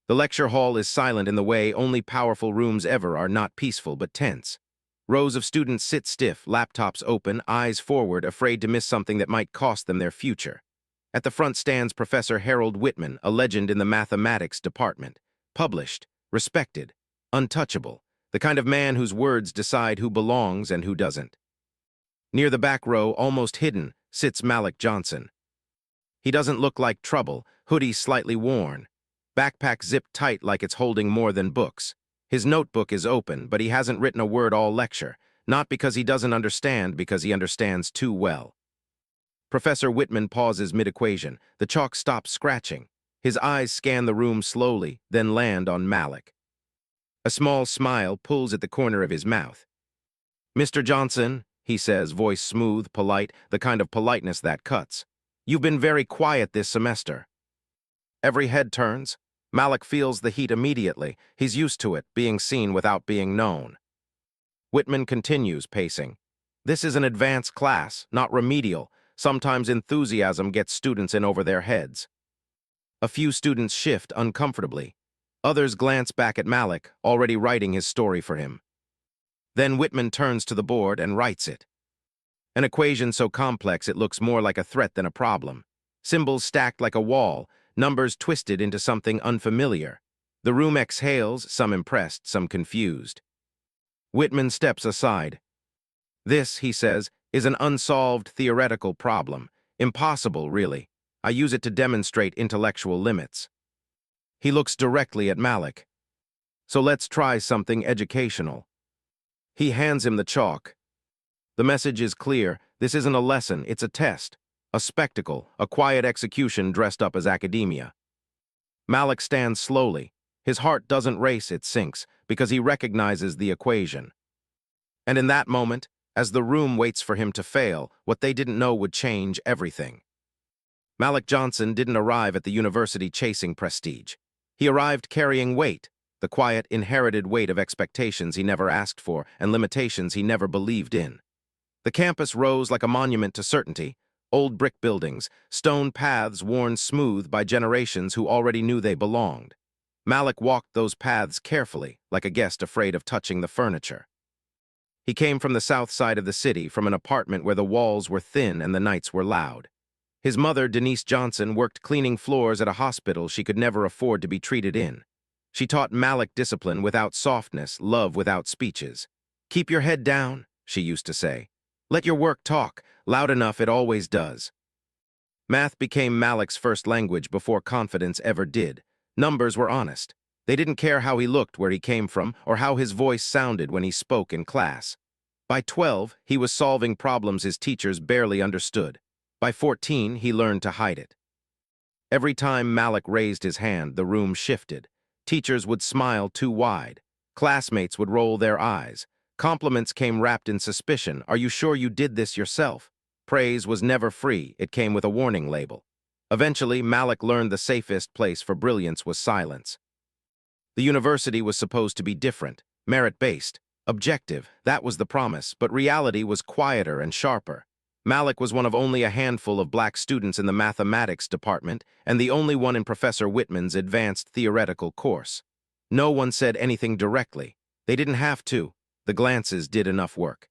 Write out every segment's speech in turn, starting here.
The lecture hall is silent in the way only powerful rooms ever are, not peaceful but tense. Rows of students sit stiff, laptops open, eyes forward, afraid to miss something that might cost them their future. At the front stands Professor Harold Whitman, a legend in the mathematics department. Published, respected, untouchable, the kind of man whose words decide who belongs and who doesn't. Near the back row, almost hidden, sits Malik Johnson. He doesn't look like trouble, hoodie slightly worn, backpack zipped tight like it's holding more than books. His notebook is open, but he hasn't written a word all lecture, not because he doesn't understand, because he understands too well. Professor Whitman pauses mid-equation. The chalk stops scratching. His eyes scan the room slowly, then land on Malik. A small smile pulls at the corner of his mouth. "Mr. Johnson," he says, voice smooth, polite, the kind of politeness that cuts. "You've been very quiet this semester." Every head turns. Malik feels the heat immediately. He's used to it, being seen without being known. Whitman continues pacing. "This is an advanced class, not remedial. Sometimes enthusiasm gets students in over their heads." A few students shift uncomfortably. Others glance back at Malik, already writing his story for him. Then Whitman turns to the board and writes it. An equation so complex it looks more like a threat than a problem. Symbols stacked like a wall, numbers twisted into something unfamiliar. The room exhales, some impressed, some confused. Whitman steps aside. "This," he says, "is an unsolved theoretical problem. Impossible, really. I use it to demonstrate intellectual limits." He looks directly at Malik. "So let's try something educational." He hands him the chalk. The message is clear. This isn't a lesson, it's a test. A spectacle, a quiet execution dressed up as academia. Malik stands slowly. His heart doesn't race, it sinks, because he recognizes the equation. And in that moment, as the room waits for him to fail, what they didn't know would change everything. Malik Johnson didn't arrive at the university chasing prestige. He arrived carrying weight, the quiet, inherited weight of expectations he never asked for and limitations he never believed in. The campus rose like a monument to certainty. Old brick buildings, stone paths worn smooth by generations who already knew they belonged. Malik walked those paths carefully, like a guest afraid of touching the furniture. He came from the south side of the city, from an apartment where the walls were thin and the nights were loud. His mother, Denise Johnson, worked cleaning floors at a hospital she could never afford to be treated in. She taught Malik discipline without softness, love without speeches. "Keep your head down," she used to say. "Let your work talk, loud enough it always does." Math became Malik's first language before confidence ever did. Numbers were honest. They didn't care how he looked, where he came from, or how his voice sounded when he spoke in class. By 12, he was solving problems his teachers barely understood. By 14, he learned to hide it. Every time Malik raised his hand, the room shifted. Teachers would smile too wide. Classmates would roll their eyes. Compliments came wrapped in suspicion. "Are you sure you did this yourself?" Praise was never free. It came with a warning label. Eventually, Malik learned the safest place for brilliance was silence. The university was supposed to be different, merit-based, objective. That was the promise, but reality was quieter and sharper. Malik was one of only a handful of black students in the mathematics department and the only one in Professor Whitman's advanced theoretical course. No one said anything directly. They didn't have to. The glances did enough work.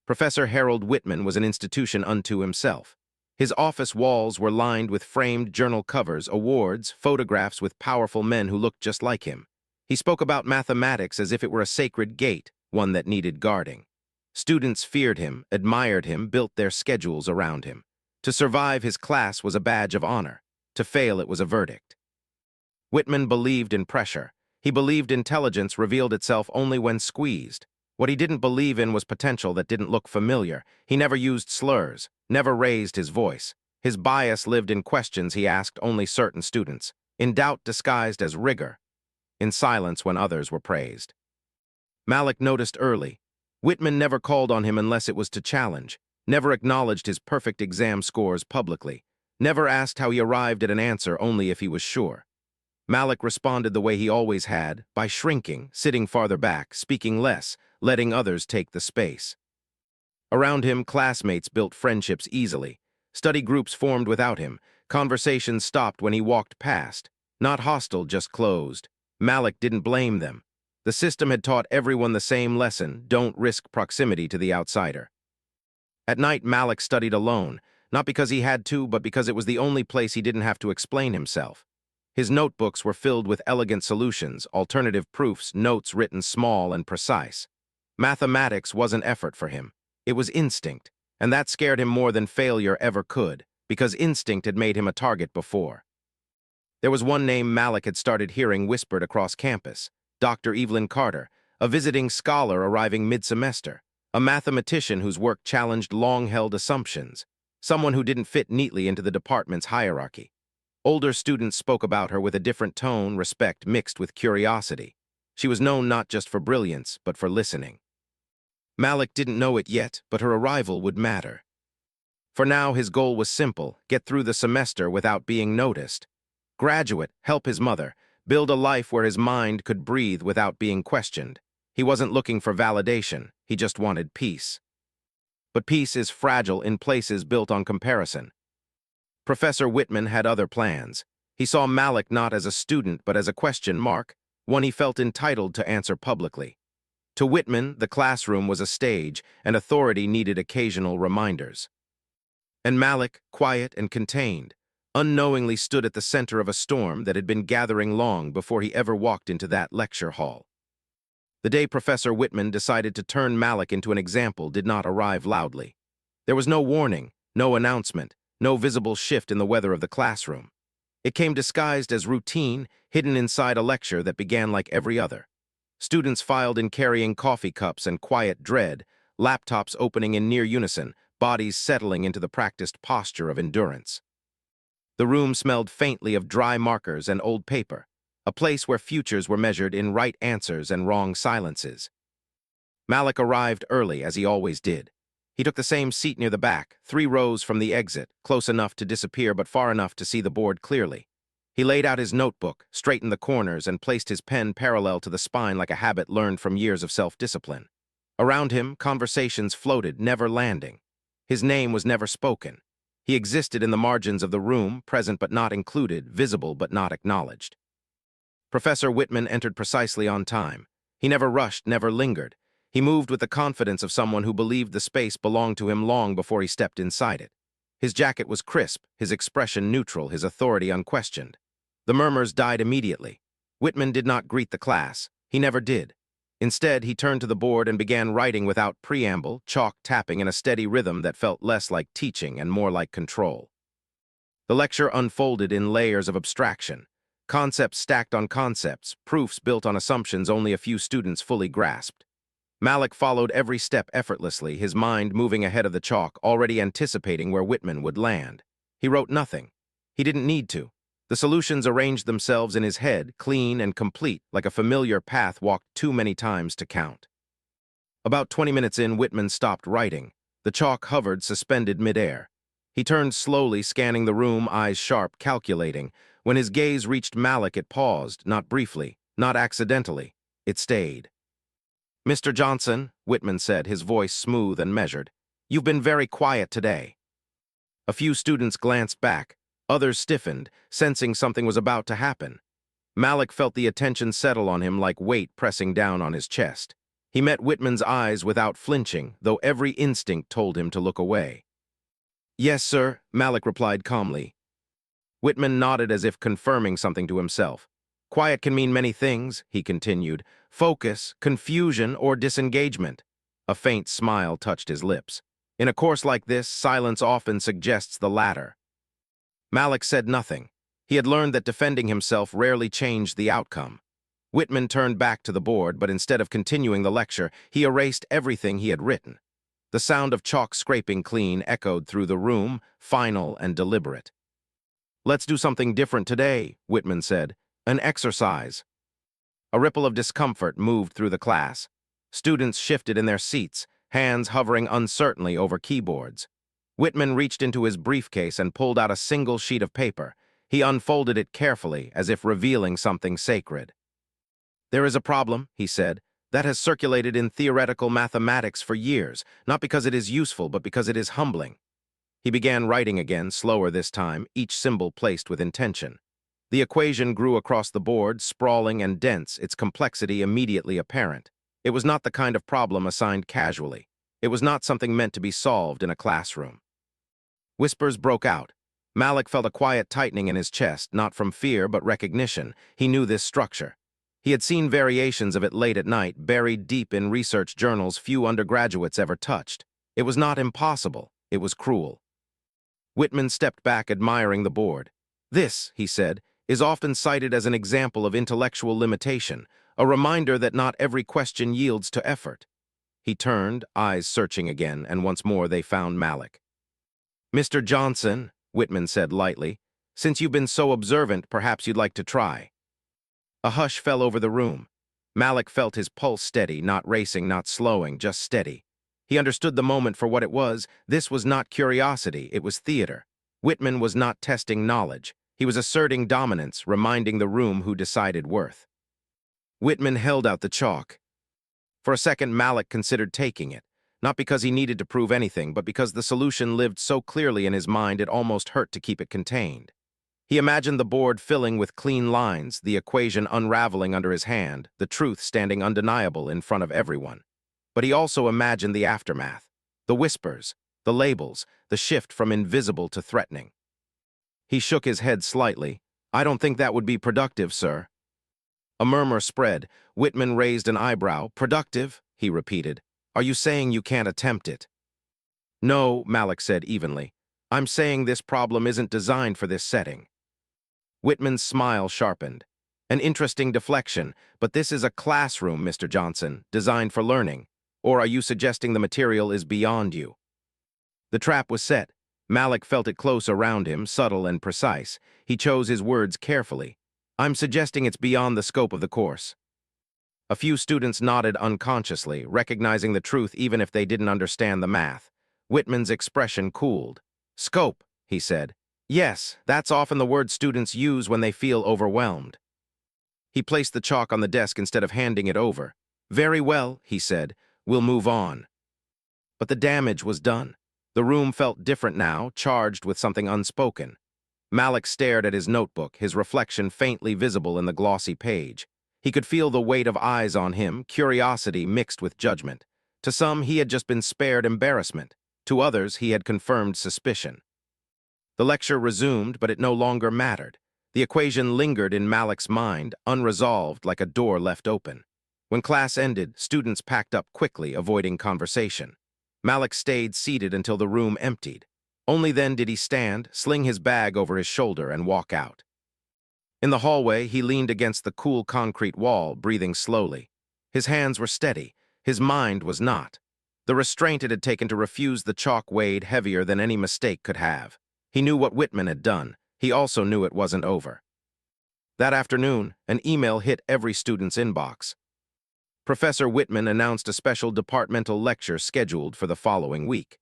Professor Harold Whitman was an institution unto himself. His office walls were lined with framed journal covers, awards, photographs with powerful men who looked just like him. He spoke about mathematics as if it were a sacred gate, one that needed guarding. Students feared him, admired him, built their schedules around him. To survive his class was a badge of honor. To fail it was a verdict. Whitman believed in pressure. He believed intelligence revealed itself only when squeezed. What he didn't believe in was potential that didn't look familiar. He never used slurs, never raised his voice. His bias lived in questions he asked only certain students, in doubt disguised as rigor, in silence when others were praised. Malik noticed early. Whitman never called on him unless it was to challenge, never acknowledged his perfect exam scores publicly, never asked how he arrived at an answer only if he was sure. Malik responded the way he always had, by shrinking, sitting farther back, speaking less, letting others take the space. Around him, classmates built friendships easily. Study groups formed without him. Conversations stopped when he walked past. Not hostile, just closed. Malik didn't blame them. The system had taught everyone the same lesson: don't risk proximity to the outsider. At night, Malik studied alone, not because he had to, but because it was the only place he didn't have to explain himself. His notebooks were filled with elegant solutions, alternative proofs, notes written small and precise. Mathematics wasn't effort for him. It was instinct, and that scared him more than failure ever could, because instinct had made him a target before. There was one name Malik had started hearing whispered across campus: Dr. Evelyn Carter, a visiting scholar arriving mid-semester, a mathematician whose work challenged long-held assumptions, someone who didn't fit neatly into the department's hierarchy. Older students spoke about her with a different tone, respect mixed with curiosity. She was known not just for brilliance, but for listening. Malik didn't know it yet, but her arrival would matter. For now, his goal was simple: get through the semester without being noticed. Graduate, help his mother, build a life where his mind could breathe without being questioned. He wasn't looking for validation, he just wanted peace. But peace is fragile in places built on comparison. Professor Whitman had other plans. He saw Malik not as a student but as a question mark, one he felt entitled to answer publicly. To Whitman, the classroom was a stage, and authority needed occasional reminders. And Malik, quiet and contained, unknowingly stood at the center of a storm that had been gathering long before he ever walked into that lecture hall. The day Professor Whitman decided to turn Malik into an example did not arrive loudly. There was no warning, no announcement, no visible shift in the weather of the classroom. It came disguised as routine, hidden inside a lecture that began like every other. Students filed in carrying coffee cups and quiet dread, laptops opening in near unison, bodies settling into the practiced posture of endurance. The room smelled faintly of dry markers and old paper, a place where futures were measured in right answers and wrong silences. Malik arrived early, as he always did. He took the same seat near the back, 3 rows from the exit, close enough to disappear but far enough to see the board clearly. He laid out his notebook, straightened the corners, and placed his pen parallel to the spine like a habit learned from years of self-discipline. Around him, conversations floated, never landing. His name was never spoken. He existed in the margins of the room, present but not included, visible but not acknowledged. Professor Whitman entered precisely on time. He never rushed, never lingered. He moved with the confidence of someone who believed the space belonged to him long before he stepped inside it. His jacket was crisp, his expression neutral, his authority unquestioned. The murmurs died immediately. Whitman did not greet the class. He never did. Instead, he turned to the board and began writing without preamble, chalk tapping in a steady rhythm that felt less like teaching and more like control. The lecture unfolded in layers of abstraction. Concepts stacked on concepts, proofs built on assumptions only a few students fully grasped. Malik followed every step effortlessly, his mind moving ahead of the chalk, already anticipating where Whitman would land. He wrote nothing. He didn't need to. The solutions arranged themselves in his head, clean and complete, like a familiar path walked too many times to count. About 20 minutes in, Whitman stopped writing. The chalk hovered, suspended midair. He turned slowly, scanning the room, eyes sharp, calculating. When his gaze reached Malik, it paused, not briefly, not accidentally. It stayed. "Mr. Johnson," Whitman said, his voice smooth and measured, "you've been very quiet today." A few students glanced back. Others stiffened, sensing something was about to happen. Malik felt the attention settle on him like weight pressing down on his chest. He met Whitman's eyes without flinching, though every instinct told him to look away. "Yes, sir," Malik replied calmly. Whitman nodded as if confirming something to himself. "Quiet can mean many things," he continued. "Focus, confusion, or disengagement." A faint smile touched his lips. "In a course like this, silence often suggests the latter." Malik said nothing. He had learned that defending himself rarely changed the outcome. Whitman turned back to the board, but instead of continuing the lecture, he erased everything he had written. The sound of chalk scraping clean echoed through the room, final and deliberate. "Let's do something different today," Whitman said. "An exercise." A ripple of discomfort moved through the class. Students shifted in their seats, hands hovering uncertainly over keyboards. Whitman reached into his briefcase and pulled out a single sheet of paper. He unfolded it carefully, as if revealing something sacred. "There is a problem," he said, "that has circulated in theoretical mathematics for years, not because it is useful, but because it is humbling." He began writing again, slower this time, each symbol placed with intention. The equation grew across the board, sprawling and dense, its complexity immediately apparent. It was not the kind of problem assigned casually. It was not something meant to be solved in a classroom. Whispers broke out. Malik felt a quiet tightening in his chest, not from fear but recognition. He knew this structure. He had seen variations of it late at night, buried deep in research journals few undergraduates ever touched. It was not impossible. It was cruel. Whitman stepped back, admiring the board. This, he said, is often cited as an example of intellectual limitation, a reminder that not every question yields to effort. He turned, eyes searching again, and once more they found Malik. "Mr. Johnson," Whitman said lightly, "since you've been so observant, perhaps you'd like to try." A hush fell over the room. Malik felt his pulse steady, not racing, not slowing, just steady. He understood the moment for what it was. This was not curiosity, it was theater. Whitman was not testing knowledge. He was asserting dominance, reminding the room who decided worth. Whitman held out the chalk. For a second, Malik considered taking it, not because he needed to prove anything, but because the solution lived so clearly in his mind it almost hurt to keep it contained. He imagined the board filling with clean lines, the equation unraveling under his hand, the truth standing undeniable in front of everyone. But he also imagined the aftermath, the whispers, the labels, the shift from invisible to threatening. He shook his head slightly. "I don't think that would be productive, sir." A murmur spread. Whitman raised an eyebrow. "Productive?" he repeated. "Are you saying you can't attempt it?" "No," Malik said evenly. "I'm saying this problem isn't designed for this setting." Whitman's smile sharpened. "An interesting deflection, but this is a classroom, Mr. Johnson, designed for learning. Or are you suggesting the material is beyond you?" The trap was set. Malik felt it close around him, subtle and precise. He chose his words carefully. "I'm suggesting it's beyond the scope of the course." A few students nodded unconsciously, recognizing the truth even if they didn't understand the math. Whitman's expression cooled. "Scope," he said. "Yes, that's often the word students use when they feel overwhelmed." He placed the chalk on the desk instead of handing it over. "Very well," he said. "We'll move on." But the damage was done. The room felt different now, charged with something unspoken. Malik stared at his notebook, his reflection faintly visible in the glossy page. He could feel the weight of eyes on him, curiosity mixed with judgment. To some, he had just been spared embarrassment. To others, he had confirmed suspicion. The lecture resumed, but it no longer mattered. The equation lingered in Malik's mind, unresolved, like a door left open. When class ended, students packed up quickly, avoiding conversation. Malik stayed seated until the room emptied. Only then did he stand, sling his bag over his shoulder, and walk out. In the hallway, he leaned against the cool concrete wall, breathing slowly. His hands were steady. His mind was not. The restraint it had taken to refuse the chalk weighed heavier than any mistake could have. He knew what Whitman had done. He also knew it wasn't over. That afternoon, an email hit every student's inbox. Professor Whitman announced a special departmental lecture scheduled for the following week.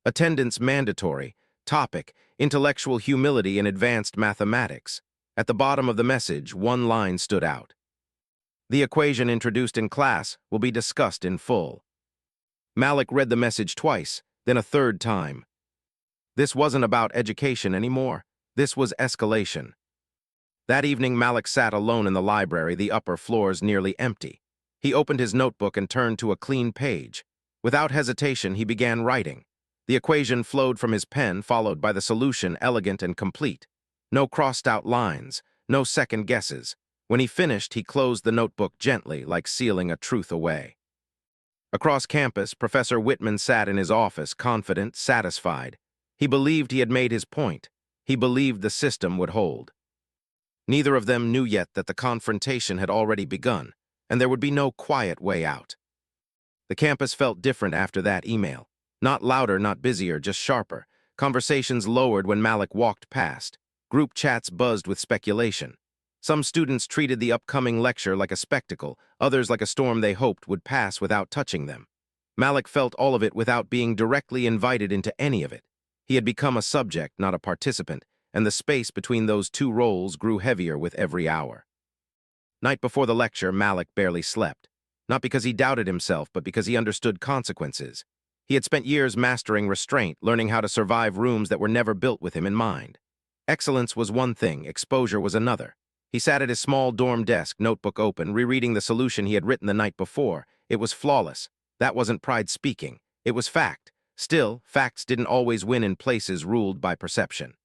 Attendance mandatory. Topic: intellectual humility in advanced mathematics. At the bottom of the message, one line stood out. "The equation introduced in class will be discussed in full." Malik read the message twice, then a third time. This wasn't about education anymore. This was escalation. That evening, Malik sat alone in the library, the upper floors nearly empty. He opened his notebook and turned to a clean page. Without hesitation, he began writing. The equation flowed from his pen, followed by the solution, elegant and complete. No crossed-out lines, no second guesses. When he finished, he closed the notebook gently, like sealing a truth away. Across campus, Professor Whitman sat in his office, confident, satisfied. He believed he had made his point. He believed the system would hold. Neither of them knew yet that the confrontation had already begun, and there would be no quiet way out. The campus felt different after that email. Not louder, not busier, just sharper. Conversations lowered when Malik walked past. Group chats buzzed with speculation. Some students treated the upcoming lecture like a spectacle, others like a storm they hoped would pass without touching them. Malik felt all of it without being directly invited into any of it. He had become a subject, not a participant, and the space between those two roles grew heavier with every hour. Night before the lecture, Malik barely slept. Not because he doubted himself, but because he understood consequences. He had spent years mastering restraint, learning how to survive rooms that were never built with him in mind. Excellence was one thing, exposure was another. He sat at his small dorm desk, notebook open, rereading the solution he had written the night before. It was flawless. That wasn't pride speaking. It was fact. Still, facts didn't always win in places ruled by perception.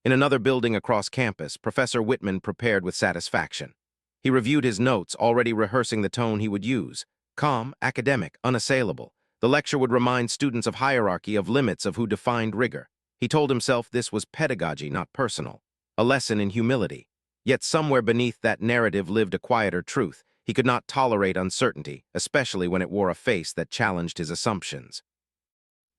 In another building across campus, Professor Whitman prepared with satisfaction. He reviewed his notes, already rehearsing the tone he would use. Calm, academic, unassailable. The lecture would remind students of hierarchy, of limits, of who defined rigor. He told himself this was pedagogy, not personal. A lesson in humility. Yet somewhere beneath that narrative lived a quieter truth. He could not tolerate uncertainty, especially when it wore a face that challenged his assumptions.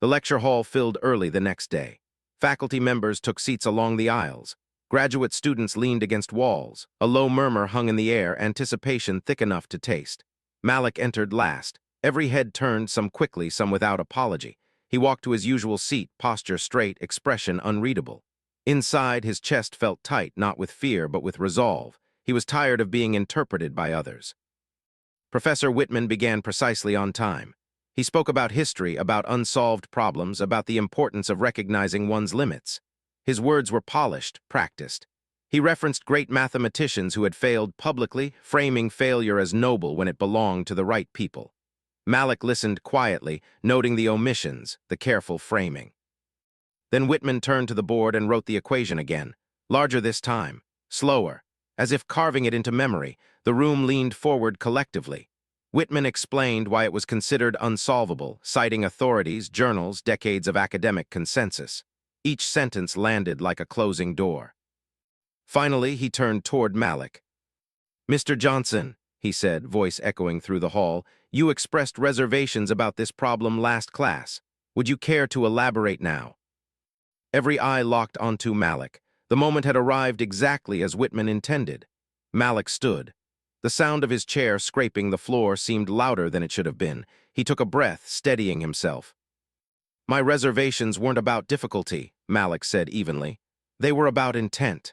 The lecture hall filled early the next day. Faculty members took seats along the aisles. Graduate students leaned against walls. A low murmur hung in the air, anticipation thick enough to taste. Malik entered last. Every head turned, some quickly, some without apology. He walked to his usual seat, posture straight, expression unreadable. Inside, his chest felt tight, not with fear, but with resolve. He was tired of being interpreted by others. Professor Whitman began precisely on time. He spoke about history, about unsolved problems, about the importance of recognizing one's limits. His words were polished, practiced. He referenced great mathematicians who had failed publicly, framing failure as noble when it belonged to the right people. Malik listened quietly, noting the omissions, the careful framing. Then Whitman turned to the board and wrote the equation again, larger this time, slower. As if carving it into memory, the room leaned forward collectively. Whitman explained why it was considered unsolvable, citing authorities, journals, decades of academic consensus. Each sentence landed like a closing door. Finally, he turned toward Malik. "Mr. Johnson," he said, voice echoing through the hall, "you expressed reservations about this problem last class. Would you care to elaborate now?" Every eye locked onto Malik. The moment had arrived exactly as Whitman intended. Malik stood. The sound of his chair scraping the floor seemed louder than it should have been. He took a breath, steadying himself. "My reservations weren't about difficulty," Malik said evenly. "They were about intent."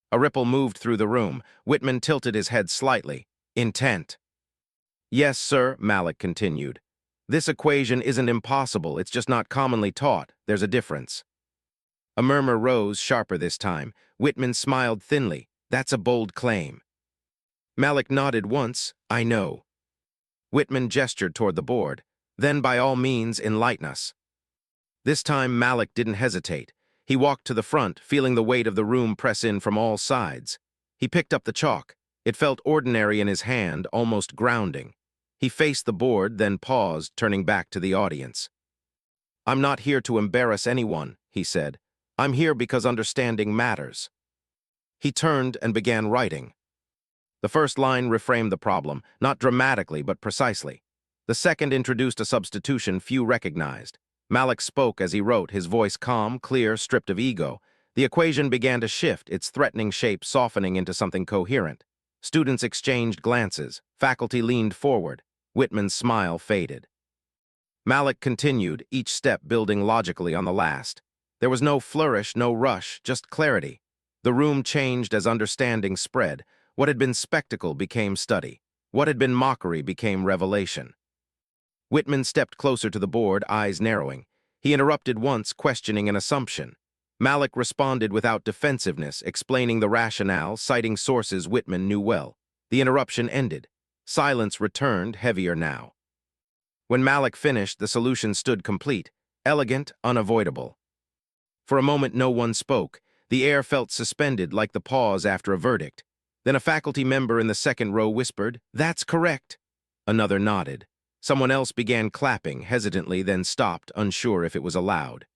A ripple moved through the room. Whitman tilted his head slightly. "Intent." "Yes, sir," Malik continued. "This equation isn't impossible, it's just not commonly taught. There's a difference." A murmur rose, sharper this time. Whitman smiled thinly. "That's a bold claim." Malik nodded once. "I know." Whitman gestured toward the board. "Then by all means, enlighten us." This time Malik didn't hesitate. He walked to the front, feeling the weight of the room press in from all sides. He picked up the chalk. It felt ordinary in his hand, almost grounding. He faced the board, then paused, turning back to the audience. "I'm not here to embarrass anyone," he said. "I'm here because understanding matters." He turned and began writing. The first line reframed the problem, not dramatically but precisely. The second introduced a substitution few recognized. Malik spoke as he wrote, his voice calm, clear, stripped of ego. The equation began to shift, its threatening shape softening into something coherent. Students exchanged glances. Faculty leaned forward. Whitman's smile faded. Malik continued, each step building logically on the last. There was no flourish, no rush, just clarity. The room changed as understanding spread. What had been spectacle became study. What had been mockery became revelation. Whitman stepped closer to the board, eyes narrowing. He interrupted once, questioning an assumption. Malik responded without defensiveness, explaining the rationale, citing sources Whitman knew well. The interruption ended. Silence returned, heavier now. When Malik finished, the solution stood complete, elegant, unavoidable. For a moment, no one spoke. The air felt suspended, like the pause after a verdict. Then a faculty member in the second row whispered, "That's correct." Another nodded. Someone else began clapping, hesitantly, then stopped, unsure if it was allowed.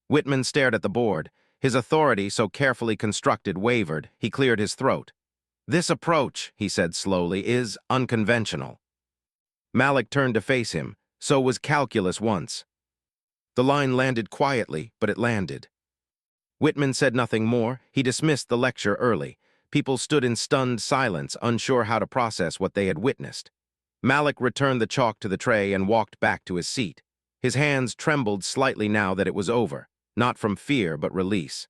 Whitman stared at the board. His authority, so carefully constructed, wavered. He cleared his throat. "This approach," he said slowly, "is unconventional." Malik turned to face him. So was calculus once. The line landed quietly, but it landed. Whitman said nothing more. He dismissed the lecture early. People stood in stunned silence, unsure how to process what they had witnessed. Malik returned the chalk to the tray and walked back to his seat. His hands trembled slightly now that it was over, not from fear but release.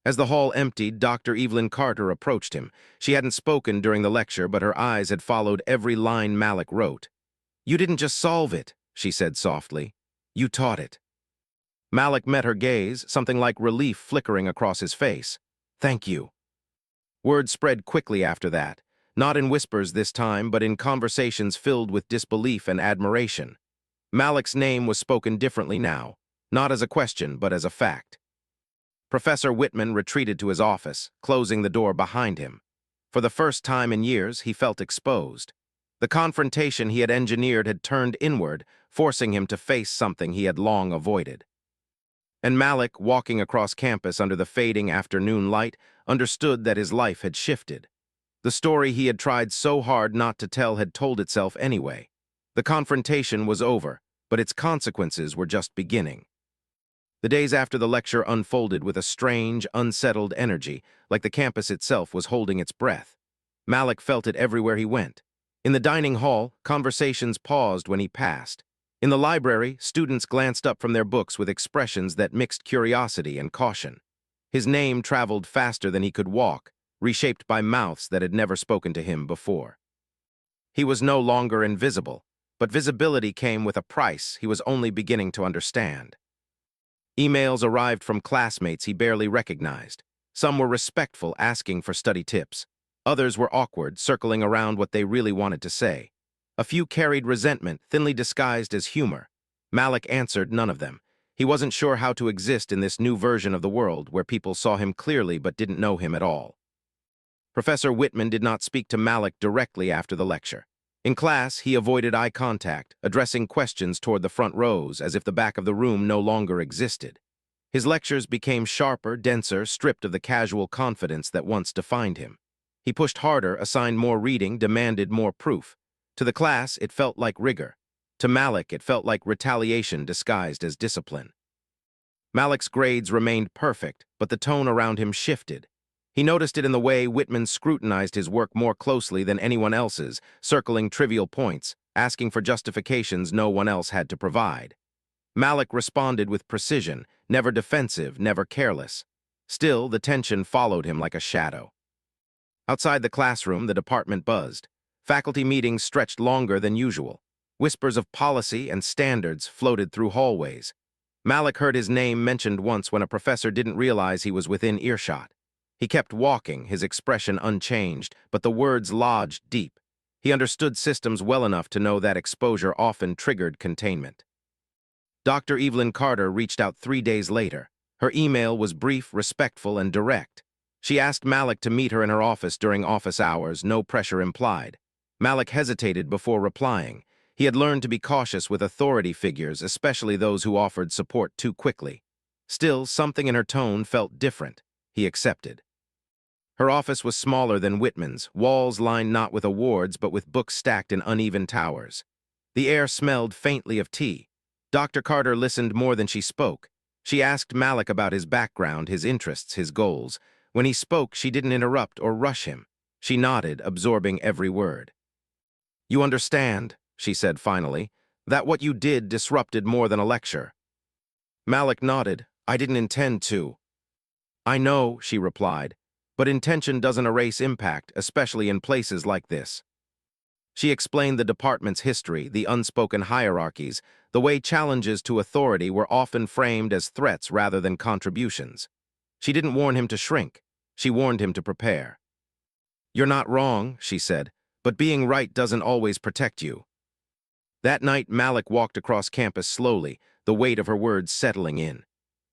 As the hall emptied, Dr. Evelyn Carter approached him. She hadn't spoken during the lecture, but her eyes had followed every line Malik wrote. "You didn't just solve it," she said softly. "You taught it." Malik met her gaze, something like relief flickering across his face. "Thank you." Word spread quickly after that, not in whispers this time, but in conversations filled with disbelief and admiration. Malik's name was spoken differently now, not as a question, but as a fact. Professor Whitman retreated to his office, closing the door behind him. For the first time in years, he felt exposed. The confrontation he had engineered had turned inward, forcing him to face something he had long avoided. And Malik, walking across campus under the fading afternoon light, understood that his life had shifted. The story he had tried so hard not to tell had told itself anyway. The confrontation was over, but its consequences were just beginning. The days after the lecture unfolded with a strange, unsettled energy, like the campus itself was holding its breath. Malik felt it everywhere he went. In the dining hall, conversations paused when he passed. In the library, students glanced up from their books with expressions that mixed curiosity and caution. His name traveled faster than he could walk, reshaped by mouths that had never spoken to him before. He was no longer invisible, but visibility came with a price he was only beginning to understand. Emails arrived from classmates he barely recognized. Some were respectful, asking for study tips. Others were awkward, circling around what they really wanted to say. A few carried resentment, thinly disguised as humor. Malik answered none of them. He wasn't sure how to exist in this new version of the world where people saw him clearly but didn't know him at all. Professor Whitman did not speak to Malik directly after the lecture. In class, he avoided eye contact, addressing questions toward the front rows as if the back of the room no longer existed. His lectures became sharper, denser, stripped of the casual confidence that once defined him. He pushed harder, assigned more reading, demanded more proof. To the class, it felt like rigor. To Malik, it felt like retaliation disguised as discipline. Malik's grades remained perfect, but the tone around him shifted. He noticed it in the way Whitman scrutinized his work more closely than anyone else's, circling trivial points, asking for justifications no one else had to provide. Malik responded with precision, never defensive, never careless. Still, the tension followed him like a shadow. Outside the classroom, the department buzzed. Faculty meetings stretched longer than usual. Whispers of policy and standards floated through hallways. Malik heard his name mentioned once when a professor didn't realize he was within earshot. He kept walking, his expression unchanged, but the words lodged deep. He understood systems well enough to know that exposure often triggered containment. Dr. Evelyn Carter reached out 3 days later. Her email was brief, respectful, and direct. She asked Malik to meet her in her office during office hours, no pressure implied. Malik hesitated before replying. He had learned to be cautious with authority figures, especially those who offered support too quickly. Still, something in her tone felt different. He accepted. Her office was smaller than Whitman's, walls lined not with awards but with books stacked in uneven towers. The air smelled faintly of tea. Dr. Carter listened more than she spoke. She asked Malik about his background, his interests, his goals. When he spoke, she didn't interrupt or rush him. She nodded, absorbing every word. "You understand," she said finally, "that what you did disrupted more than a lecture." Malik nodded. "I didn't intend to." "I know," she replied, "but intention doesn't erase impact, especially in places like this." She explained the department's history, the unspoken hierarchies, the way challenges to authority were often framed as threats rather than contributions. She didn't warn him to shrink. She warned him to prepare. "You're not wrong," she said, "but being right doesn't always protect you." That night, Malik walked across campus slowly, the weight of her words settling in.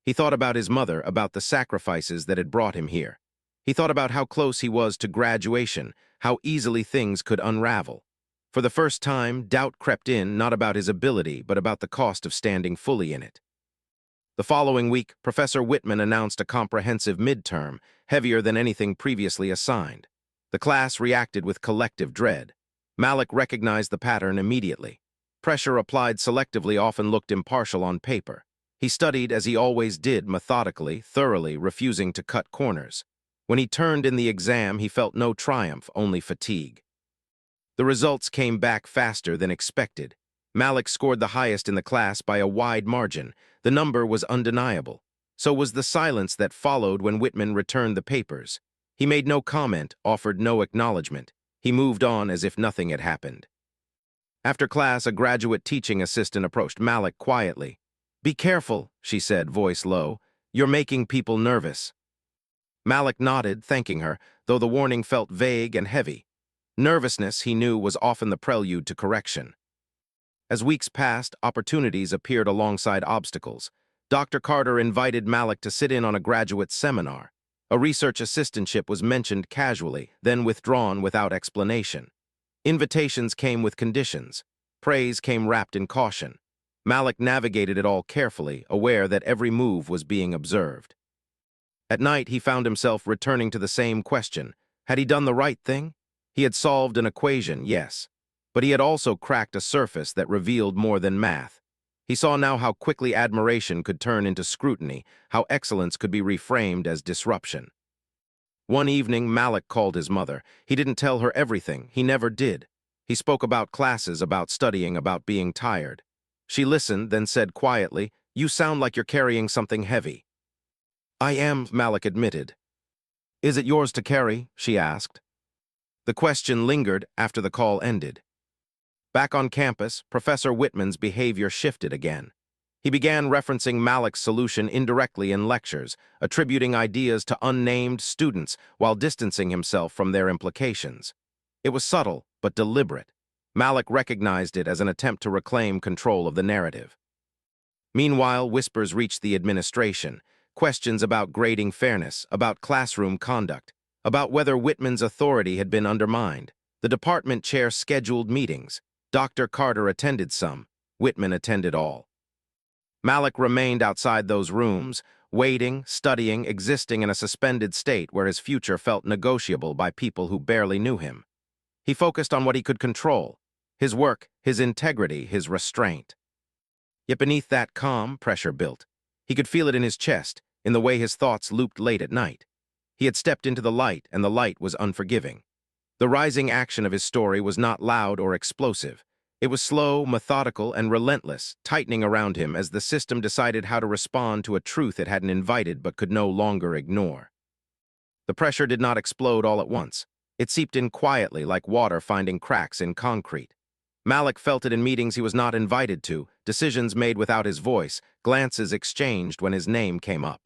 He thought about his mother, about the sacrifices that had brought him here. He thought about how close he was to graduation, how easily things could unravel. For the first time, doubt crept in, not about his ability, but about the cost of standing fully in it. The following week, Professor Whitman announced a comprehensive midterm, heavier than anything previously assigned. The class reacted with collective dread. Malik recognized the pattern immediately. Pressure applied selectively often looked impartial on paper. He studied, as he always did, methodically, thoroughly, refusing to cut corners. When he turned in the exam, he felt no triumph, only fatigue. The results came back faster than expected. Malik scored the highest in the class by a wide margin. The number was undeniable. So was the silence that followed when Whitman returned the papers. He made no comment, offered no acknowledgement. He moved on as if nothing had happened. After class, a graduate teaching assistant approached Malik quietly. "Be careful," she said, voice low. "You're making people nervous." Malik nodded, thanking her, though the warning felt vague and heavy. Nervousness, he knew, was often the prelude to correction. As weeks passed, opportunities appeared alongside obstacles. Dr. Carter invited Malik to sit in on a graduate seminar. A research assistantship was mentioned casually, then withdrawn without explanation. Invitations came with conditions. Praise came wrapped in caution. Malik navigated it all carefully, aware that every move was being observed. At night, he found himself returning to the same question. Had he done the right thing? He had solved an equation, yes, but he had also cracked a surface that revealed more than math. He saw now how quickly admiration could turn into scrutiny, how excellence could be reframed as disruption. One evening, Malik called his mother. He didn't tell her everything. He never did. He spoke about classes, about studying, about being tired. She listened, then said quietly, "You sound like you're carrying something heavy." "I am," Malik admitted. "Is it yours to carry?" she asked. The question lingered after the call ended. Back on campus, Professor Whitman's behavior shifted again. He began referencing Malik's solution indirectly in lectures, attributing ideas to unnamed students while distancing himself from their implications. It was subtle, but deliberate. Malik recognized it as an attempt to reclaim control of the narrative. Meanwhile, whispers reached the administration, questions about grading fairness, about classroom conduct, about whether Whitman's authority had been undermined. The department chair scheduled meetings. Dr. Carter attended some. Whitman attended all. Malik remained outside those rooms, waiting, studying, existing in a suspended state where his future felt negotiable by people who barely knew him. He focused on what he could control: his work, his integrity, his restraint. Yet beneath that calm, pressure built. He could feel it in his chest, in the way his thoughts looped late at night. He had stepped into the light, and the light was unforgiving. The rising action of his story was not loud or explosive. It was slow, methodical, and relentless, tightening around him as the system decided how to respond to a truth it hadn't invited but could no longer ignore. The pressure did not explode all at once. It seeped in quietly, like water finding cracks in concrete. Malik felt it in meetings he was not invited to, decisions made without his voice, glances exchanged when his name came up.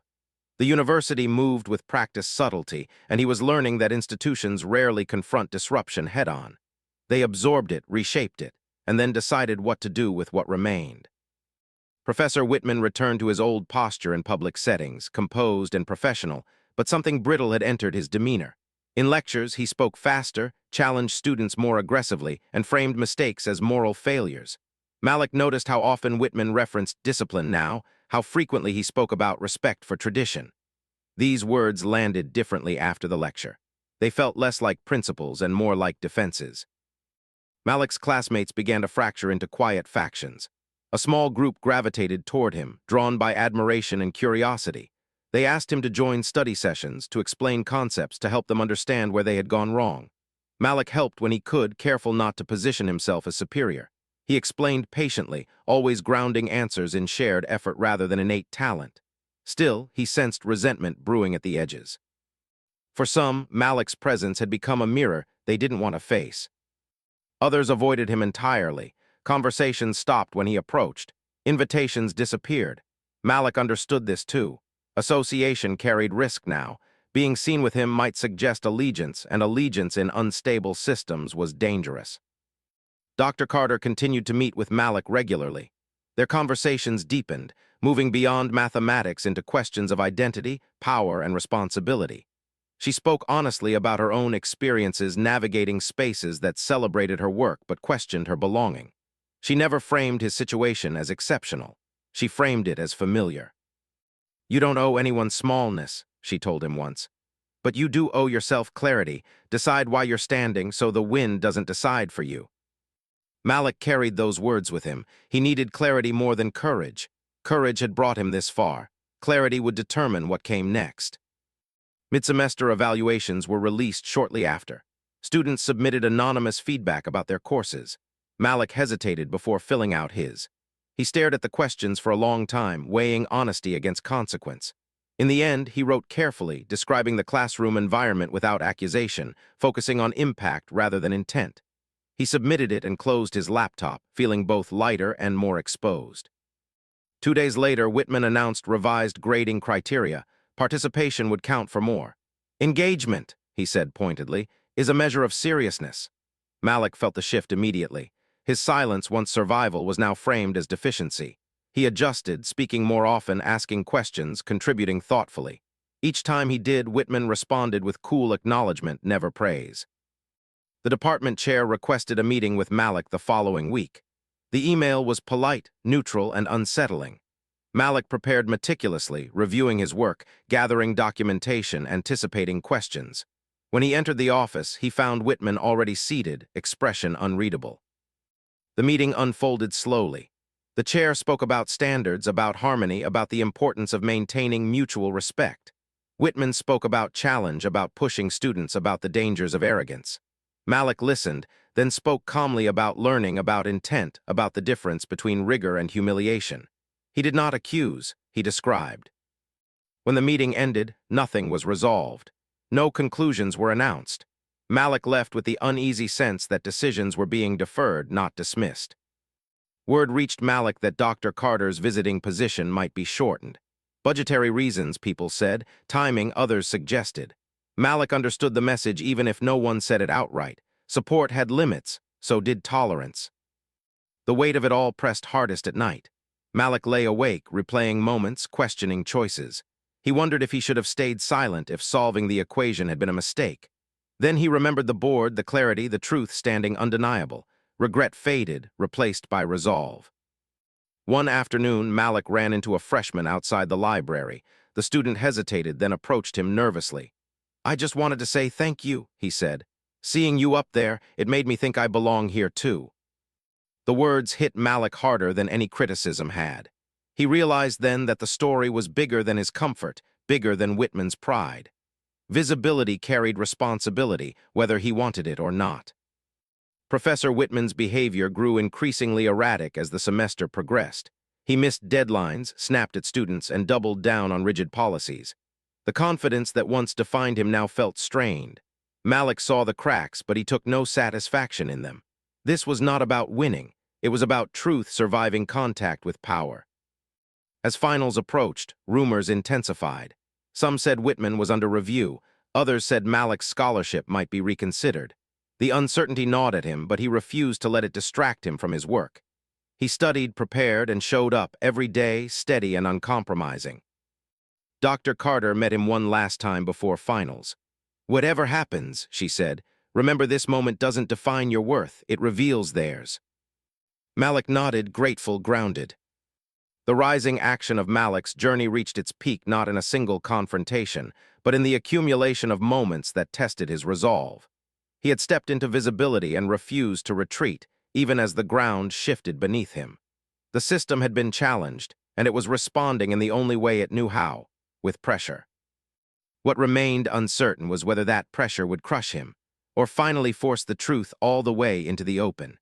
The university moved with practiced subtlety, and he was learning that institutions rarely confront disruption head-on. They absorbed it, reshaped it, and then decided what to do with what remained. Professor Whitman returned to his old posture in public settings, composed and professional, but something brittle had entered his demeanor. In lectures, he spoke faster, challenged students more aggressively, and framed mistakes as moral failures. Malik noticed how often Whitman referenced discipline now, how frequently he spoke about respect for tradition. These words landed differently after the lecture. They felt less like principles and more like defenses. Malik's classmates began to fracture into quiet factions. A small group gravitated toward him, drawn by admiration and curiosity. They asked him to join study sessions, to explain concepts, to help them understand where they had gone wrong. Malik helped when he could, careful not to position himself as superior. He explained patiently, always grounding answers in shared effort rather than innate talent. Still, he sensed resentment brewing at the edges. For some, Malik's presence had become a mirror they didn't want to face. Others avoided him entirely. Conversations stopped when he approached. Invitations disappeared. Malik understood this too. Association carried risk now. Being seen with him might suggest allegiance, and allegiance in unstable systems was dangerous. Dr. Carter continued to meet with Malik regularly. Their conversations deepened, moving beyond mathematics into questions of identity, power, and responsibility. She spoke honestly about her own experiences navigating spaces that celebrated her work but questioned her belonging. She never framed his situation as exceptional. She framed it as familiar. "You don't owe anyone smallness," she told him once. "But you do owe yourself clarity. Decide why you're standing so the wind doesn't decide for you." Malik carried those words with him. He needed clarity more than courage. Courage had brought him this far. Clarity would determine what came next. Mid-semester evaluations were released shortly after. Students submitted anonymous feedback about their courses. Malik hesitated before filling out his. He stared at the questions for a long time, weighing honesty against consequence. In the end, he wrote carefully, describing the classroom environment without accusation, focusing on impact rather than intent. He submitted it and closed his laptop, feeling both lighter and more exposed. 2 days later, Whitman announced revised grading criteria. Participation would count for more. Engagement, he said pointedly, is a measure of seriousness. Malik felt the shift immediately. His silence, once survival, was now framed as deficiency. He adjusted, speaking more often, asking questions, contributing thoughtfully. Each time he did, Whitman responded with cool acknowledgement, never praise. The department chair requested a meeting with Malik the following week. The email was polite, neutral, and unsettling. Malik prepared meticulously, reviewing his work, gathering documentation, anticipating questions. When he entered the office, he found Whitman already seated, expression unreadable. The meeting unfolded slowly. The chair spoke about standards, about harmony, about the importance of maintaining mutual respect. Whitman spoke about challenge, about pushing students, about the dangers of arrogance. Malik listened, then spoke calmly about learning, about intent, about the difference between rigor and humiliation. He did not accuse, he described. When the meeting ended, nothing was resolved. No conclusions were announced. Malik left with the uneasy sense that decisions were being deferred, not dismissed. Word reached Malik that Dr. Carter's visiting position might be shortened. Budgetary reasons, people said, timing, others suggested. Malik understood the message even if no one said it outright. Support had limits, so did tolerance. The weight of it all pressed hardest at night. Malik lay awake, replaying moments, questioning choices. He wondered if he should have stayed silent, if solving the equation had been a mistake. Then he remembered the board, the clarity, the truth standing undeniable. Regret faded, replaced by resolve. One afternoon, Malik ran into a freshman outside the library. The student hesitated, then approached him nervously. "I just wanted to say thank you," he said. "Seeing you up there, it made me think I belong here too." The words hit Malik harder than any criticism had. He realized then that the story was bigger than his comfort, bigger than Whitman's pride. Visibility carried responsibility, whether he wanted it or not. Professor Whitman's behavior grew increasingly erratic as the semester progressed. He missed deadlines, snapped at students, and doubled down on rigid policies. The confidence that once defined him now felt strained. Malik saw the cracks, but he took no satisfaction in them. This was not about winning. It was about truth surviving contact with power. As finals approached, rumors intensified. Some said Whitman was under review. Others said Malik's scholarship might be reconsidered. The uncertainty gnawed at him, but he refused to let it distract him from his work. He studied, prepared, and showed up every day, steady and uncompromising. Dr. Carter met him one last time before finals. "Whatever happens," she said, "remember this moment doesn't define your worth, it reveals theirs." Malik nodded, grateful, grounded. The rising action of Malik's journey reached its peak not in a single confrontation, but in the accumulation of moments that tested his resolve. He had stepped into visibility and refused to retreat, even as the ground shifted beneath him. The system had been challenged, and it was responding in the only way it knew how, with pressure. What remained uncertain was whether that pressure would crush him, or finally force the truth all the way into the open.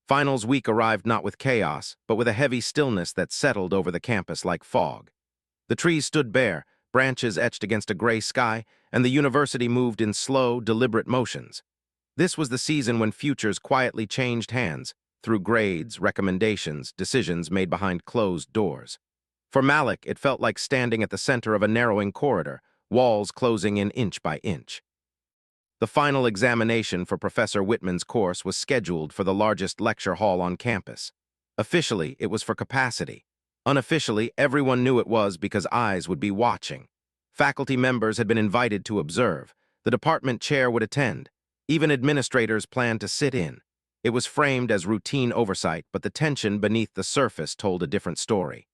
Finals week arrived not with chaos, but with a heavy stillness that settled over the campus like fog. The trees stood bare, branches etched against a gray sky, and the university moved in slow, deliberate motions. This was the season when futures quietly changed hands, through grades, recommendations, decisions made behind closed doors. For Malik, it felt like standing at the center of a narrowing corridor, walls closing in inch by inch. The final examination for Professor Whitman's course was scheduled for the largest lecture hall on campus. Officially, it was for capacity. Unofficially, everyone knew it was because eyes would be watching. Faculty members had been invited to observe. The department chair would attend. Even administrators planned to sit in. It was framed as routine oversight, but the tension beneath the surface told a different story.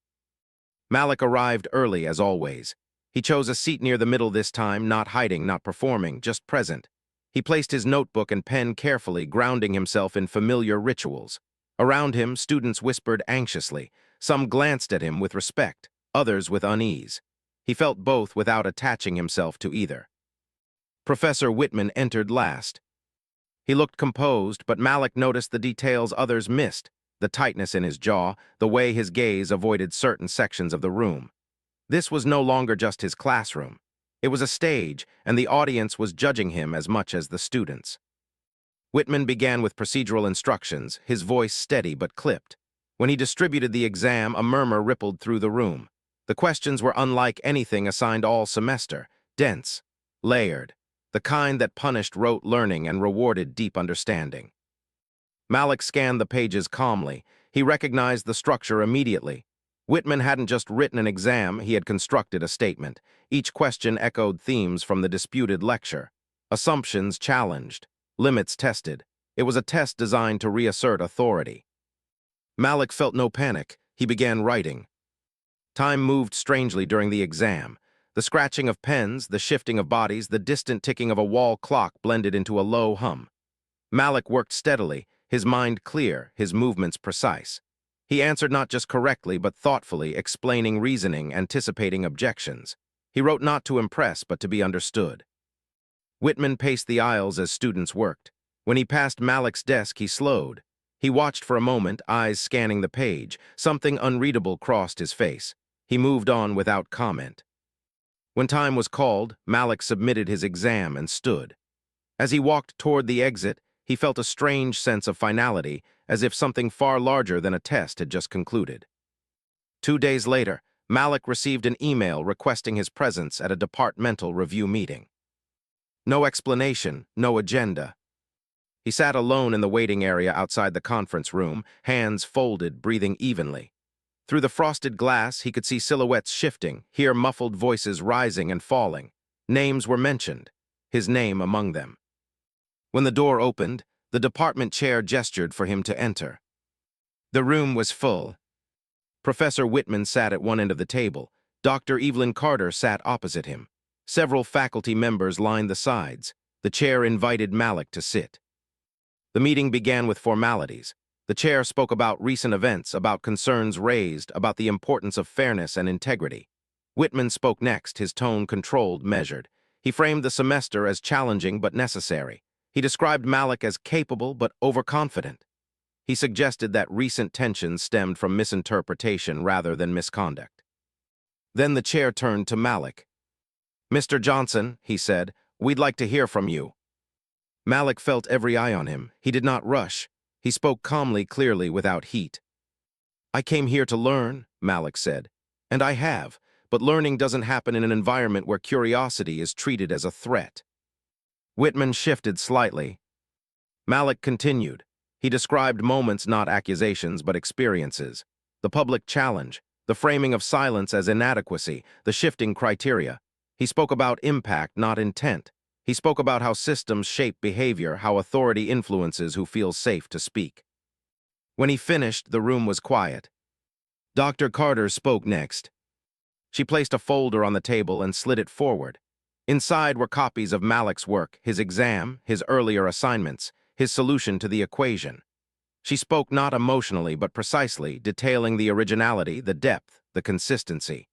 Malik arrived early, as always. He chose a seat near the middle this time, not hiding, not performing, just present. He placed his notebook and pen carefully, grounding himself in familiar rituals. Around him, students whispered anxiously. Some glanced at him with respect, others with unease. He felt both without attaching himself to either. Professor Whitman entered last. He looked composed, but Malik noticed the details others missed, the tightness in his jaw, the way his gaze avoided certain sections of the room. This was no longer just his classroom. It was a stage, and the audience was judging him as much as the students. Whitman began with procedural instructions, his voice steady but clipped. When he distributed the exam, a murmur rippled through the room. The questions were unlike anything assigned all semester, dense, layered, the kind that punished rote learning and rewarded deep understanding. Malik scanned the pages calmly. He recognized the structure immediately. Whitman hadn't just written an exam, he had constructed a statement. Each question echoed themes from the disputed lecture. Assumptions challenged, limits tested. It was a test designed to reassert authority. Malik felt no panic. He began writing. Time moved strangely during the exam. The scratching of pens, the shifting of bodies, the distant ticking of a wall clock blended into a low hum. Malik worked steadily, his mind clear, his movements precise. He answered not just correctly, but thoughtfully, explaining reasoning, anticipating objections. He wrote not to impress, but to be understood. Whitman paced the aisles as students worked. When he passed Malik's desk, he slowed. He watched for a moment, eyes scanning the page. Something unreadable crossed his face. He moved on without comment. When time was called, Malik submitted his exam and stood. As he walked toward the exit, he felt a strange sense of finality, as if something far larger than a test had just concluded. 2 days later, Malik received an email requesting his presence at a departmental review meeting. No explanation, no agenda. He sat alone in the waiting area outside the conference room, hands folded, breathing evenly. Through the frosted glass, he could see silhouettes shifting, hear muffled voices rising and falling. Names were mentioned, his name among them. When the door opened, the department chair gestured for him to enter. The room was full. Professor Whitman sat at one end of the table. Dr. Evelyn Carter sat opposite him. Several faculty members lined the sides. The chair invited Malik to sit. The meeting began with formalities. The chair spoke about recent events, about concerns raised, about the importance of fairness and integrity. Whitman spoke next, his tone controlled, measured. He framed the semester as challenging but necessary. He described Malik as capable but overconfident. He suggested that recent tensions stemmed from misinterpretation rather than misconduct. Then the chair turned to Malik. "Mr. Johnson," he said, "we'd like to hear from you." Malik felt every eye on him. He did not rush. He spoke calmly, clearly, without heat. "I came here to learn," Malik said. "And I have, but learning doesn't happen in an environment where curiosity is treated as a threat." Whitman shifted slightly. Malik continued. He described moments, not accusations, but experiences. The public challenge, the framing of silence as inadequacy, the shifting criteria. He spoke about impact, not intent. He spoke about how systems shape behavior, how authority influences who feels safe to speak. When he finished, the room was quiet. Dr. Carter spoke next. She placed a folder on the table and slid it forward. Inside were copies of Malik's work, his exam, his earlier assignments, his solution to the equation. She spoke not emotionally but precisely, detailing the originality, the depth, the consistency.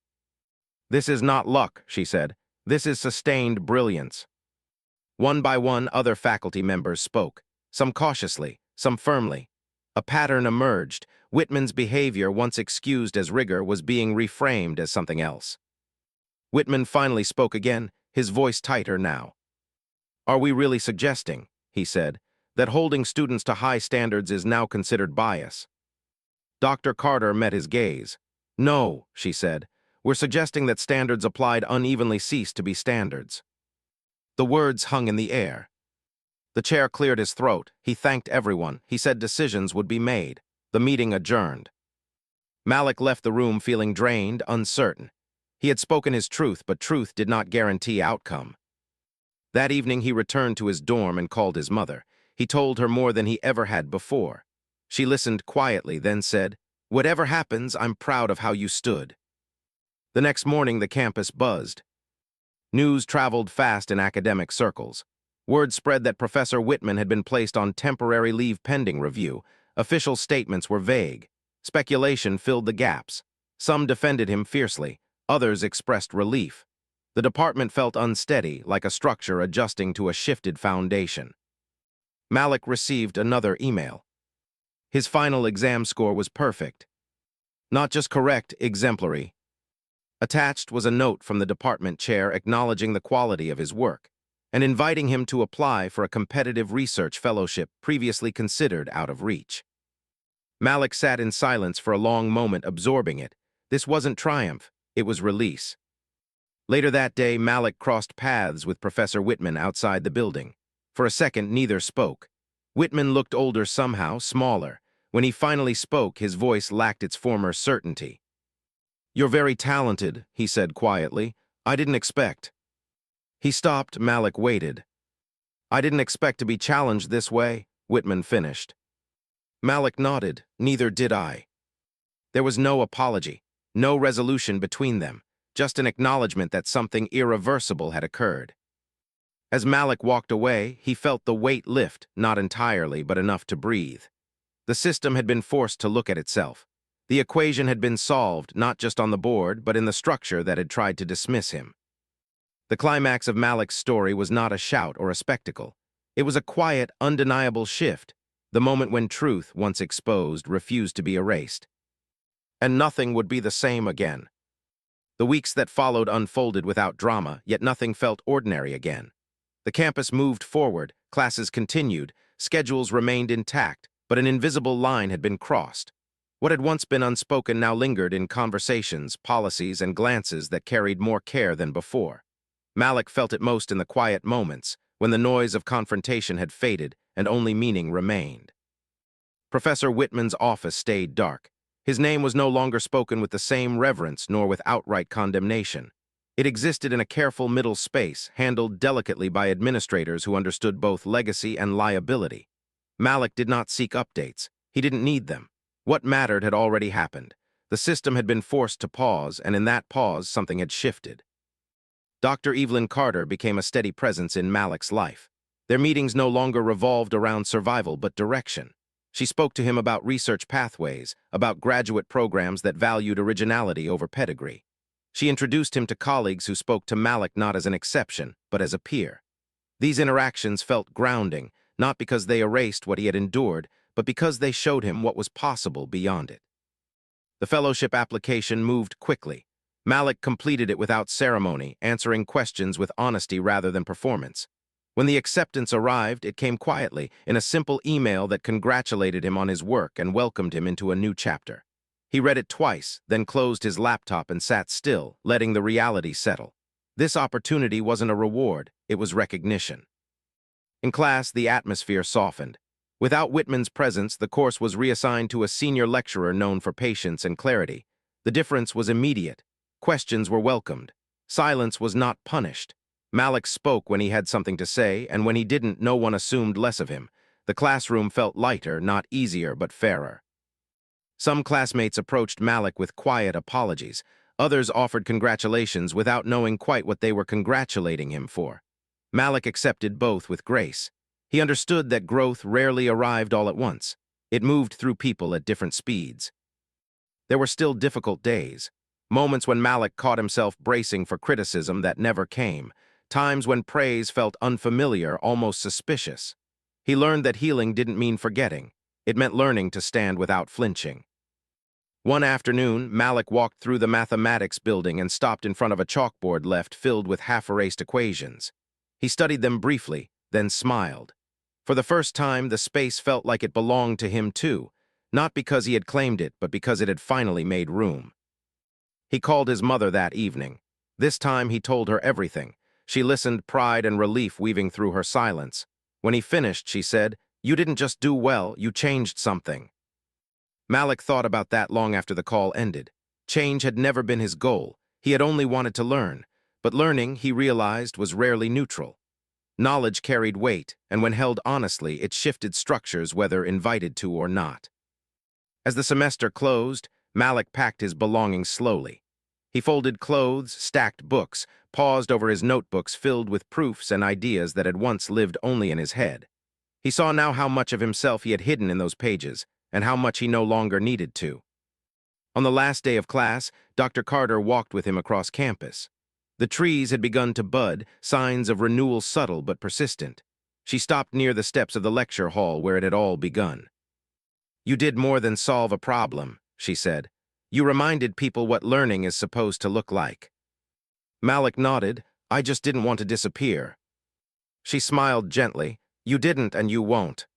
"This is not luck," she said. "This is sustained brilliance." One by one, other faculty members spoke, some cautiously, some firmly. A pattern emerged. Whitman's behavior, once excused as rigor, was being reframed as something else. Whitman finally spoke again, his voice tighter now. "Are we really suggesting," he said, "that holding students to high standards is now considered bias?" Dr. Carter met his gaze. "No," she said, "we're suggesting that standards applied unevenly cease to be standards." The words hung in the air. The chair cleared his throat. He thanked everyone. He said decisions would be made. The meeting adjourned. Malik left the room feeling drained, uncertain. He had spoken his truth, but truth did not guarantee outcome. That evening he returned to his dorm and called his mother. He told her more than he ever had before. She listened quietly, then said, "Whatever happens, I'm proud of how you stood." The next morning the campus buzzed. News traveled fast in academic circles. Word spread that Professor Whitman had been placed on temporary leave pending review. Official statements were vague. Speculation filled the gaps. Some defended him fiercely. Others expressed relief. The department felt unsteady, like a structure adjusting to a shifted foundation. Malik received another email. His final exam score was perfect. Not just correct, exemplary. Attached was a note from the department chair acknowledging the quality of his work and inviting him to apply for a competitive research fellowship previously considered out of reach. Malik sat in silence for a long moment, absorbing it. This wasn't triumph, it was release. Later that day, Malik crossed paths with Professor Whitman outside the building. For a second, neither spoke. Whitman looked older somehow, smaller. When he finally spoke, his voice lacked its former certainty. "You're very talented," he said quietly. "I didn't expect." He stopped. Malik waited. "I didn't expect to be challenged this way," Whitman finished. Malik nodded. "Neither did I." There was no apology, no resolution between them, just an acknowledgement that something irreversible had occurred. As Malik walked away, he felt the weight lift, not entirely, but enough to breathe. The system had been forced to look at itself. The equation had been solved, not just on the board, but in the structure that had tried to dismiss him. The climax of Malik's story was not a shout or a spectacle. It was a quiet, undeniable shift, the moment when truth, once exposed, refused to be erased. And nothing would be the same again. The weeks that followed unfolded without drama, yet nothing felt ordinary again. The campus moved forward, classes continued, schedules remained intact, but an invisible line had been crossed. What had once been unspoken now lingered in conversations, policies, and glances that carried more care than before. Malik felt it most in the quiet moments, when the noise of confrontation had faded and only meaning remained. Professor Whitman's office stayed dark. His name was no longer spoken with the same reverence nor with outright condemnation. It existed in a careful middle space, handled delicately by administrators who understood both legacy and liability. Malik did not seek updates. He didn't need them. What mattered had already happened. The system had been forced to pause, and in that pause, something had shifted. Dr. Evelyn Carter became a steady presence in Malik's life. Their meetings no longer revolved around survival but direction. She spoke to him about research pathways, about graduate programs that valued originality over pedigree. She introduced him to colleagues who spoke to Malik not as an exception, but as a peer. These interactions felt grounding, not because they erased what he had endured, but because they showed him what was possible beyond it. The fellowship application moved quickly. Malik completed it without ceremony, answering questions with honesty rather than performance. When the acceptance arrived, it came quietly, in a simple email that congratulated him on his work and welcomed him into a new chapter. He read it twice, then closed his laptop and sat still, letting the reality settle. This opportunity wasn't a reward, it was recognition. In class, the atmosphere softened. Without Whitman's presence, the course was reassigned to a senior lecturer known for patience and clarity. The difference was immediate. Questions were welcomed. Silence was not punished. Malik spoke when he had something to say, and when he didn't, no one assumed less of him. The classroom felt lighter, not easier, but fairer. Some classmates approached Malik with quiet apologies. Others offered congratulations without knowing quite what they were congratulating him for. Malik accepted both with grace. He understood that growth rarely arrived all at once. It moved through people at different speeds. There were still difficult days. Moments when Malik caught himself bracing for criticism that never came. Times when praise felt unfamiliar, almost suspicious. He learned that healing didn't mean forgetting. It meant learning to stand without flinching. One afternoon, Malik walked through the mathematics building and stopped in front of a chalkboard left filled with half-erased equations. He studied them briefly, then smiled. For the first time, the space felt like it belonged to him too, not because he had claimed it, but because it had finally made room. He called his mother that evening. This time he told her everything. She listened, pride and relief weaving through her silence. When he finished, she said, "You didn't just do well, you changed something." Malik thought about that long after the call ended. Change had never been his goal. He had only wanted to learn. But learning, he realized, was rarely neutral. Knowledge carried weight, and when held honestly, it shifted structures whether invited to or not. As the semester closed, Malik packed his belongings slowly. He folded clothes, stacked books, paused over his notebooks filled with proofs and ideas that had once lived only in his head. He saw now how much of himself he had hidden in those pages, and how much he no longer needed to. On the last day of class, Dr. Carter walked with him across campus. The trees had begun to bud, signs of renewal subtle but persistent. She stopped near the steps of the lecture hall where it had all begun. "You did more than solve a problem," she said. "You reminded people what learning is supposed to look like." Malik nodded. "I just didn't want to disappear." She smiled gently. "You didn't and you won't."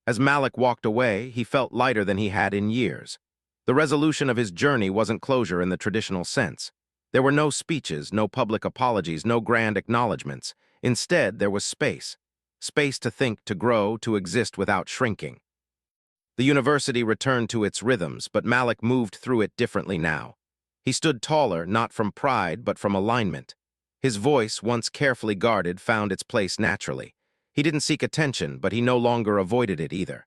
As Malik walked away, he felt lighter than he had in years. The resolution of his journey wasn't closure in the traditional sense. There were no speeches, no public apologies, no grand acknowledgments. Instead, there was space. Space to think, to grow, to exist without shrinking. The university returned to its rhythms, but Malik moved through it differently now. He stood taller, not from pride, but from alignment. His voice, once carefully guarded, found its place naturally. He didn't seek attention, but he no longer avoided it either.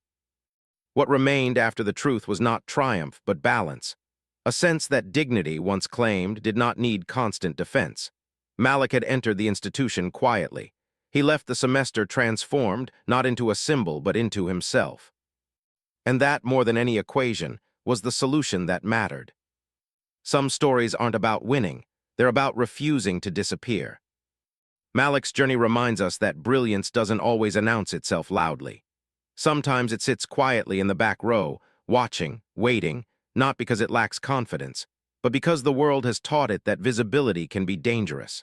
What remained after the truth was not triumph, but balance. A sense that dignity, once claimed, did not need constant defense. Malik had entered the institution quietly. He left the semester transformed, not into a symbol, but into himself. And that, more than any equation, was the solution that mattered. Some stories aren't about winning, they're about refusing to disappear. Malik's journey reminds us that brilliance doesn't always announce itself loudly. Sometimes it sits quietly in the back row, watching, waiting, not because it lacks confidence, but because the world has taught it that visibility can be dangerous.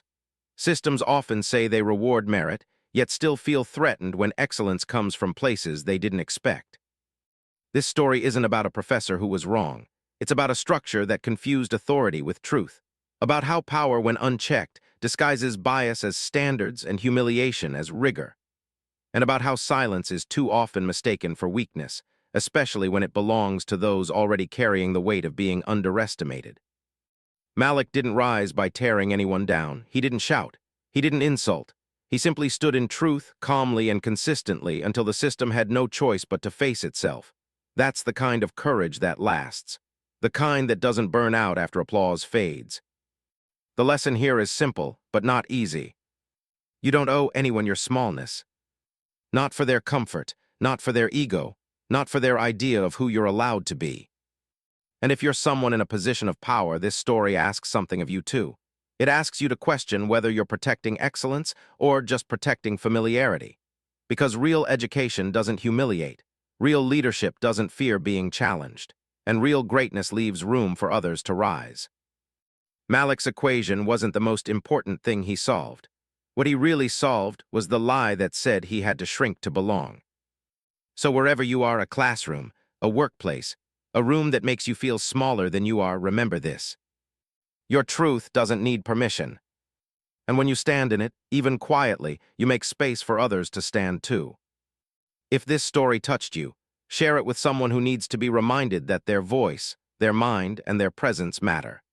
Systems often say they reward merit, yet still feel threatened when excellence comes from places they didn't expect. This story isn't about a professor who was wrong. It's about a structure that confused authority with truth, about how power, when unchecked, disguises bias as standards and humiliation as rigor, and about how silence is too often mistaken for weakness, especially when it belongs to those already carrying the weight of being underestimated. Malik didn't rise by tearing anyone down. He didn't shout. He didn't insult. He simply stood in truth, calmly and consistently, until the system had no choice but to face itself. That's the kind of courage that lasts, the kind that doesn't burn out after applause fades. The lesson here is simple, but not easy. You don't owe anyone your smallness. Not for their comfort, not for their ego, not for their idea of who you're allowed to be. And if you're someone in a position of power, this story asks something of you too. It asks you to question whether you're protecting excellence or just protecting familiarity. Because real education doesn't humiliate, real leadership doesn't fear being challenged, and real greatness leaves room for others to rise. Malik's equation wasn't the most important thing he solved. What he really solved was the lie that said he had to shrink to belong. So wherever you are, a classroom, a workplace, a room that makes you feel smaller than you are, remember this. Your truth doesn't need permission. And when you stand in it, even quietly, you make space for others to stand too. If this story touched you, share it with someone who needs to be reminded that their voice, their mind, and their presence matter.